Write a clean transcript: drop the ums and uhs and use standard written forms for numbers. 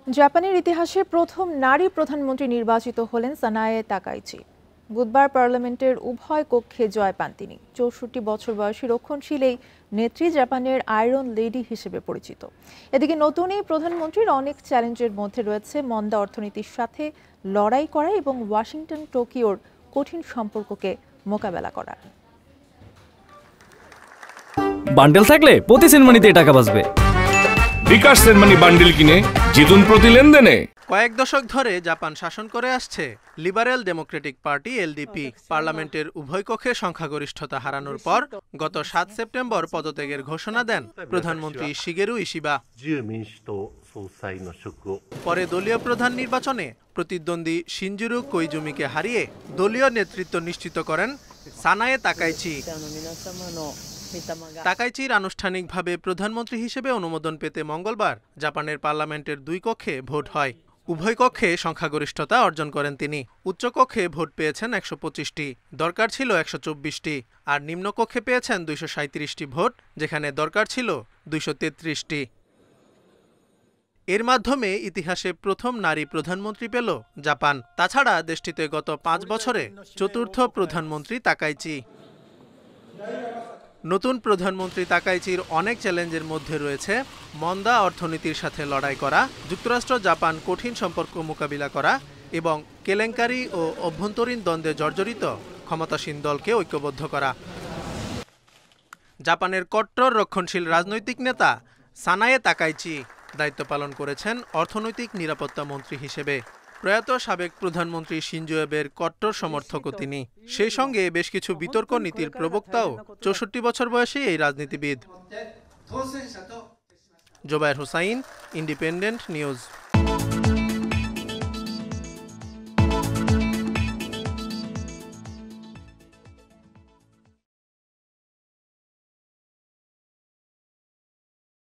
জাপানের ইতিহাসে প্রথম নারী প্রধানমন্ত্রী নির্বাচিত হলেন সানায়ে তাকাইচি। বুধবার পার্লামেন্টের উভয় কক্ষে জয় পান তিনি। ৬৪ বছর বয়সী রক্ষণশীল এই নেত্রী জাপানের আয়রন লেডি হিসেবে পরিচিত। এদিকে নতুন এই প্রধানমন্ত্রীর অনেক চ্যালেঞ্জের মধ্যে রয়েছে মন্দা অর্থনীতির সাথে লড়াই করা এবং ওয়াশিংটন টোকিওর কঠিন সম্পর্ককে মোকাবেলা করা। বান্ডেল থাকলে প্রতি সেনমানিতে টাকা বাঁচবে। বিকাশ সেনমানি বান্ডেল কিনে জিতুন প্রতি লেনদেনে। কয়েক দশক ধরে জাপান শাসন করে আসছে লিবারেল ডেমোক্রেটিক পার্টি এলডিপি। পার্লামেন্টের উভয় কক্ষে সংখ্যাগরিষ্ঠতা হারানোর পর গত ৭ সেপ্টেম্বর পদত্যাগের ঘোষণা দেন প্রধানমন্ত্রী শিগেরু ইশিবা। পরে দলীয় প্রধান নির্বাচনে প্রতিদ্বন্দ্বী শিনজিরো কোইজুমিকে হারিয়ে দলীয় নেতৃত্ব নিশ্চিত করেন সানায়ে তাকাইচি। তাকাইচির আনুষ্ঠানিকভাবে প্রধানমন্ত্রী হিসেবে অনুমোদন পেতে মঙ্গলবার জাপানের পার্লামেন্টের দুই কক্ষে ভোট হয়। উভয় কক্ষে সংখ্যাগরিষ্ঠতা অর্জন করেন তিনি। উচ্চকক্ষে ভোট পেয়েছেন ১২৫টি, দরকার ছিল ১২৪টি, আর নিম্নকক্ষে পেয়েছেন ২৩৭টি ভোট, যেখানে দরকার ছিল ২৩৩টি। এর মাধ্যমে ইতিহাসে প্রথম নারী প্রধানমন্ত্রী পেল জাপান। তাছাড়া দেশটিতে গত ৫ বছরে চতুর্থ প্রধানমন্ত্রী তাকাইচি। নতুন প্রধানমন্ত্রী তাকাইচির অনেক চ্যালেঞ্জের মধ্যে রয়েছে মন্দা অর্থনীতির সাথে লড়াই করা, যুক্তরাষ্ট্র জাপান কঠিন সম্পর্ক মোকাবিলা করা এবং কেলেঙ্কারি ও অভ্যন্তরীণ দ্বন্দ্বে জর্জরিত ক্ষমতাসীন দলকে ঐক্যবদ্ধ করা। জাপানের কট্টর রক্ষণশীল রাজনৈতিক নেতা সানায়ে তাকাইচি দায়িত্ব পালন করেছেন অর্থনৈতিক নিরাপত্তা মন্ত্রী হিসেবে। প্রয়াত সাবেক প্রধানমন্ত্রী শিনজো আবের কট্টর সমর্থকও তিনি। সেই সঙ্গে বেশ কিছু বিতর্ক নীতির প্রবক্তাও ৬৪ বছর বয়সী এই রাজনীতিবিদ। Jobayer Hussain, Independent news.